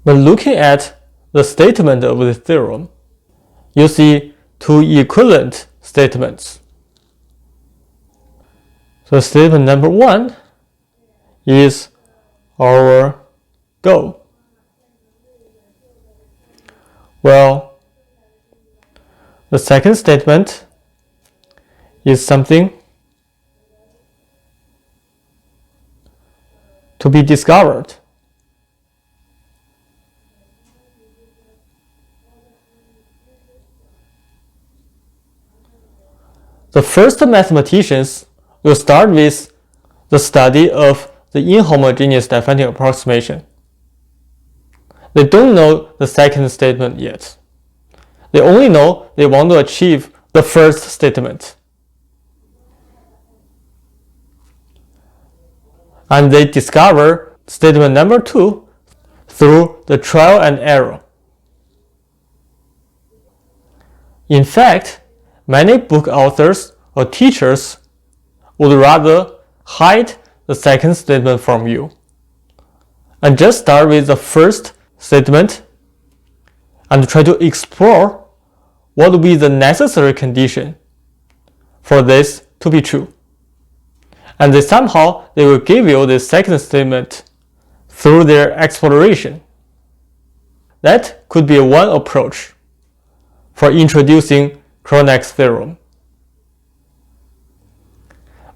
When looking at the statement of the theorem, you see two equivalent statements. So statement number 1 is our goal. Well, the second statement is something to be discovered. The first mathematicians will start with the study of the inhomogeneous differential approximation. They don't know the second statement yet. They only know they want to achieve the first statement. And they discover statement number 2 through the trial and error. In fact, many book authors or teachers would rather hide the second statement from you and just start with the first statement and try to explore what would be the necessary condition for this to be true. And somehow they will give you the second statement through their exploration. That could be one approach for introducing Kronecker's theorem.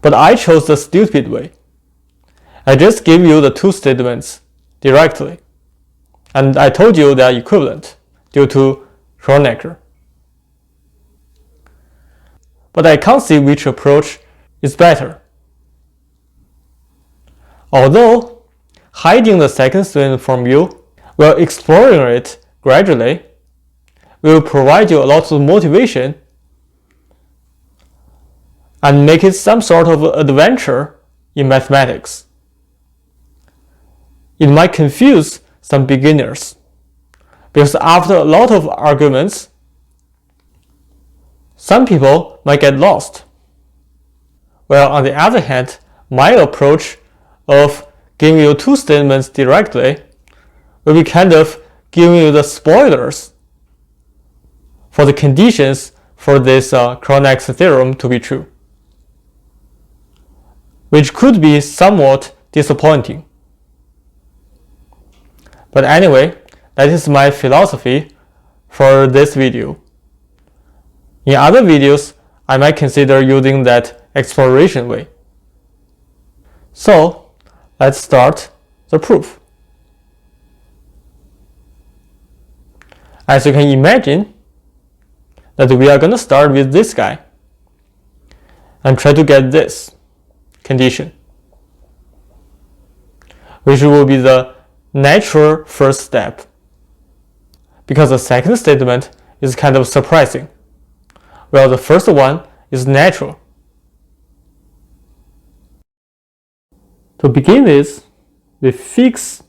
But I chose the stupid way. I just gave you the two statements directly, and I told you they are equivalent due to Kronecker. But I can't see which approach is better. Although hiding the second statement from you while exploring it gradually will provide you a lot of motivation and make it some sort of adventure in mathematics. It might confuse some beginners because after a lot of arguments, some people might get lost. While on the other hand, my approach of giving you two statements directly will be kind of giving you the spoilers for the conditions for this Kronecker's theorem to be true, which could be somewhat disappointing. But anyway, that is my philosophy for this video. In other videos, I might consider using that exploration way. So, let's start the proof. As you can imagine, that we are going to start with this guy and try to get this condition, which will be the natural first step, because the second statement is kind of surprising, while the first one is natural. To begin with, we fix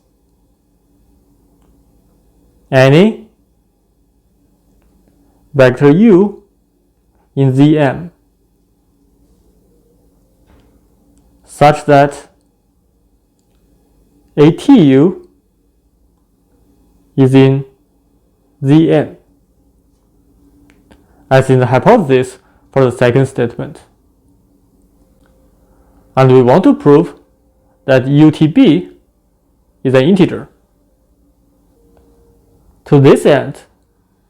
any vector u in Zm such that ATU is in Zn, as in the hypothesis for the second statement. And we want to prove that UTB is an integer. To this end,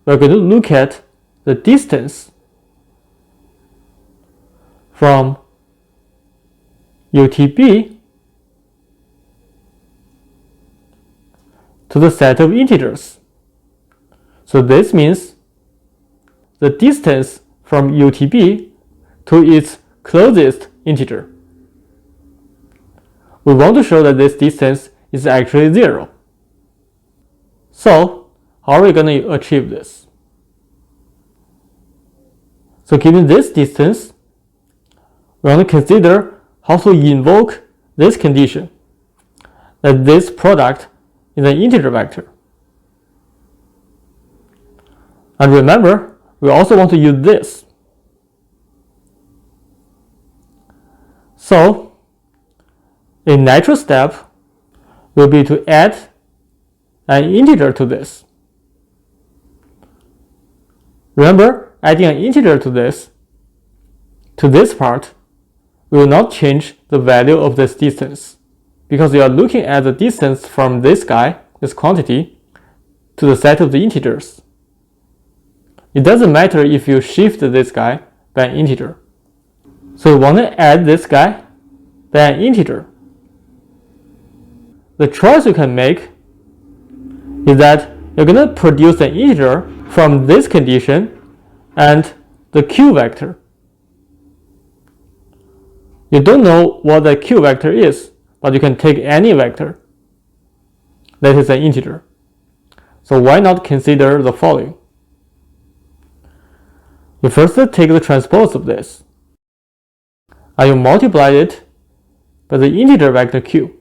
we are going to look at the distance from UTB to the set of integers. So this means the distance from UTB to its closest integer. We want to show that this distance is actually 0. So, how are we going to achieve this? So given this distance, we want to consider how to invoke this condition, that this product is an integer vector. And remember, we also want to use this. So, a natural step will be to add an integer to this. Remember, adding an integer to this part will not change the value of this distance, because you are looking at the distance from this guy, this quantity, to the set of the integers. It doesn't matter if you shift this guy by an integer. So you want to add this guy by an integer. The choice you can make is that you're going to produce an integer from this condition and the q vector. You don't know what the q vector is, but you can take any vector that is an integer. So why not consider the following? You first take the transpose of this, and you multiply it by the integer vector q.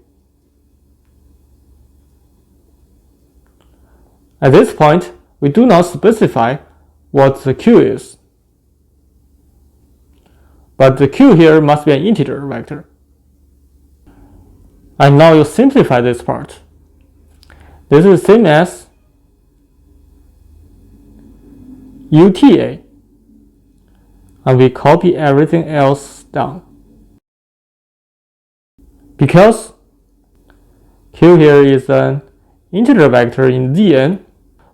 At this point, we do not specify what the q is, but the q here must be an integer vector. And now you simplify this part. This is the same as UTA, and we copy everything else down. Because q here is an integer vector in Zn,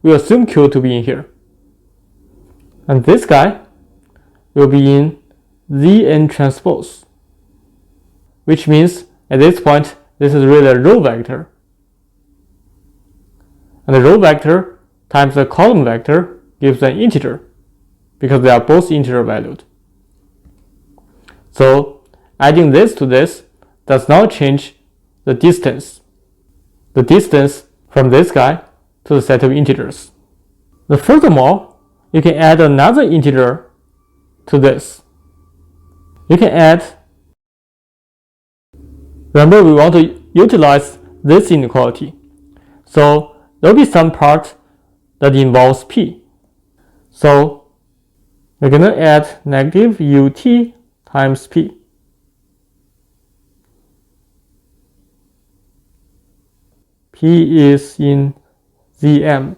we assume q to be in here. And this guy will be in Zn transpose, which means at this point this is really a row vector. And the row vector times the column vector gives an integer, because they are both integer valued. So adding this to this does not change the distance from this guy to the set of integers. But furthermore, you can add another integer to this. You can add, remember we want to utilize this inequality, so there will be some part that involves p. So we're going to add negative ut times p. P is in Zm,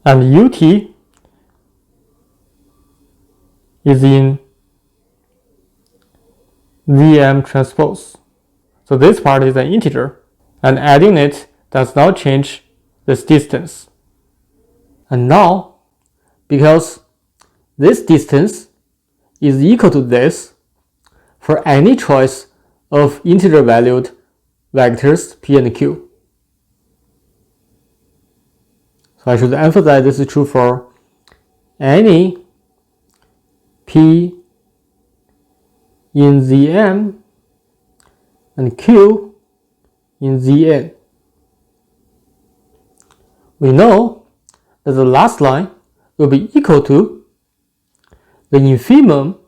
and ut is in Zm transpose. So this part is an integer, and adding it does not change this distance. And now, because this distance is equal to this for any choice of integer valued vectors p and q. So I should emphasize this is true for any p in Zm and q in Zn. We know that the last line will be equal to the infimum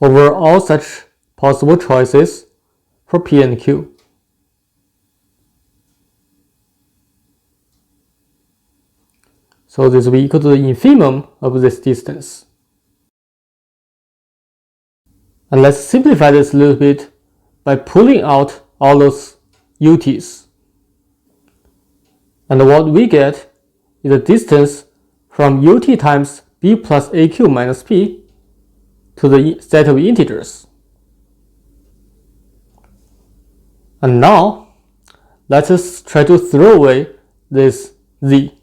over all such possible choices for p and q. So this will be equal to the infimum of this distance. And let's simplify this a little bit by pulling out all those ut's. And what we get is the distance from ut times b plus aq minus p to the set of integers. And now, let us try to throw away this z.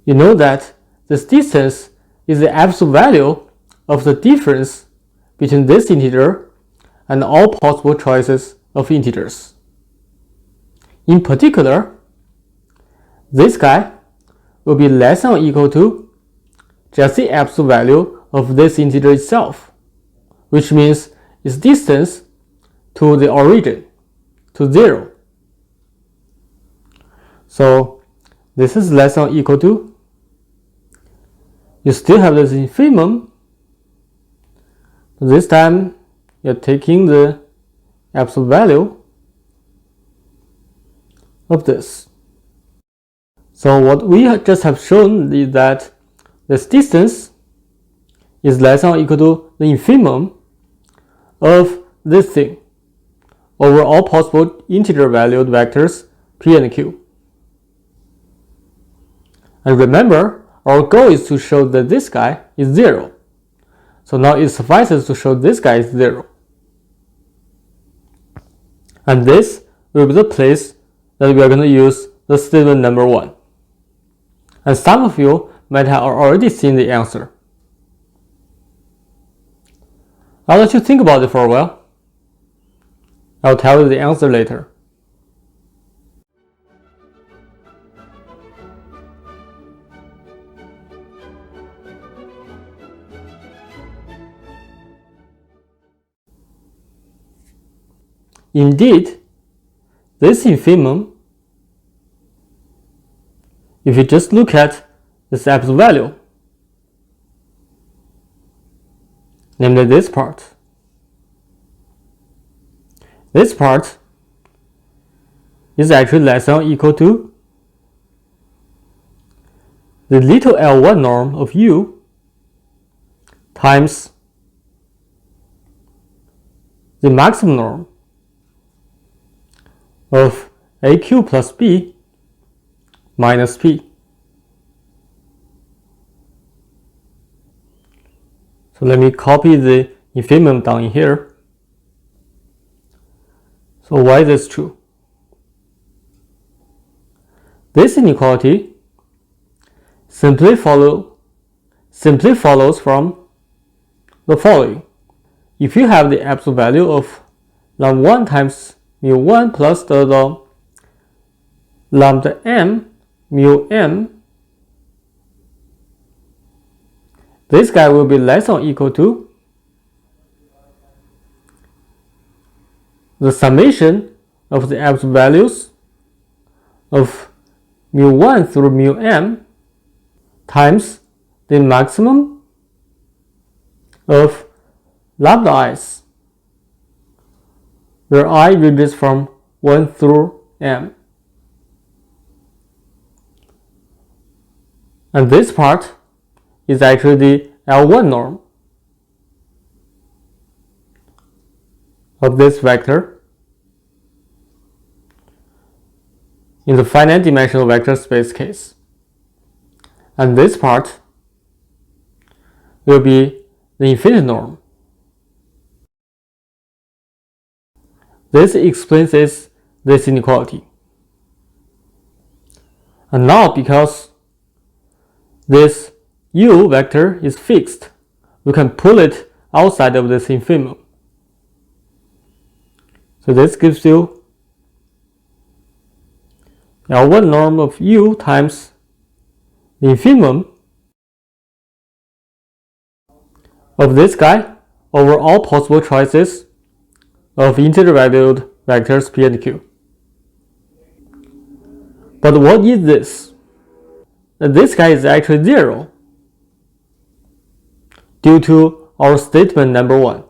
You know that this distance is the absolute value of the difference between this integer and all possible choices of integers. In particular, this guy will be less than or equal to just the absolute value of this integer itself, which means its distance to the origin, to 0. So this is less than or equal to, you still have this infimum. This time you're taking the absolute value of this. So what we just have shown is that this distance is less than or equal to the infimum of this thing, over all possible integer valued vectors p and q. And remember, our goal is to show that this guy is 0. So now it suffices to show this guy is 0. And this will be the place that we are going to use the statement number 1. And some of you might have already seen the answer. I'll let you think about it for a while. I'll tell you the answer later. Indeed, this infimum, if you just look at this absolute value, namely this part is actually less than or equal to the little L1 norm of U times the maximum norm of AQ plus B minus P. So let me copy the infimum down in here. So why is this true? This inequality simply follows from the following. If you have the absolute value of lambda 1 times mu 1 plus the lambda m mu m, this guy will be less than or equal to the summation of the absolute values of mu 1 through mu m times the maximum of lambda i's, where I ranges from 1 through m. And this part is actually the L1 norm of this vector in the finite dimensional vector space case. And this part will be the infinite norm. This explains this inequality. And now, because this U vector is fixed, we can pull it outside of this infimum. So this gives you L1 norm of U times the infimum of this guy over all possible choices of integer valued vectors p and q. But what is this? This guy is actually 0 due to our statement number 1,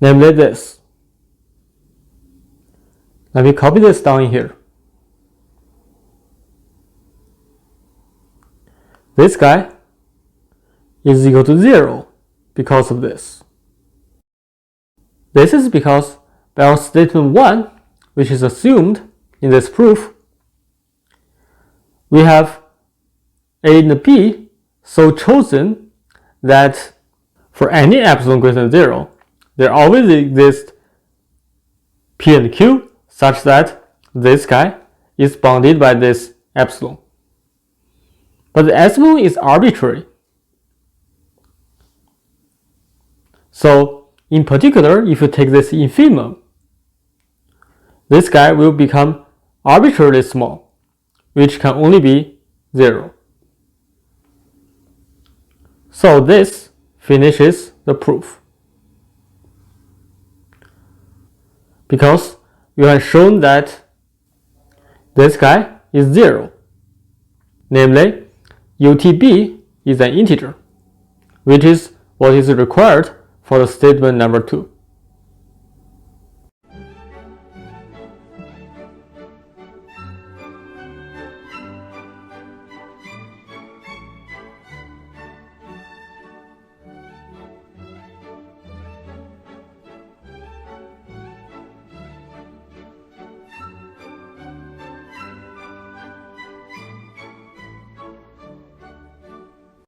namely this. Let me copy this down in here. This guy is equal to 0 because of this. This is because by our statement 1, which is assumed in this proof, we have A and B so chosen that for any epsilon greater than 0, there always exists P and Q such that this guy is bounded by this epsilon. But the epsilon is arbitrary. So in particular, if you take this infimum, this guy will become arbitrarily small, which can only be 0. So this finishes the proof. Because you have shown that this guy is 0. Namely, UTB is an integer, which is what is required for the statement number 2.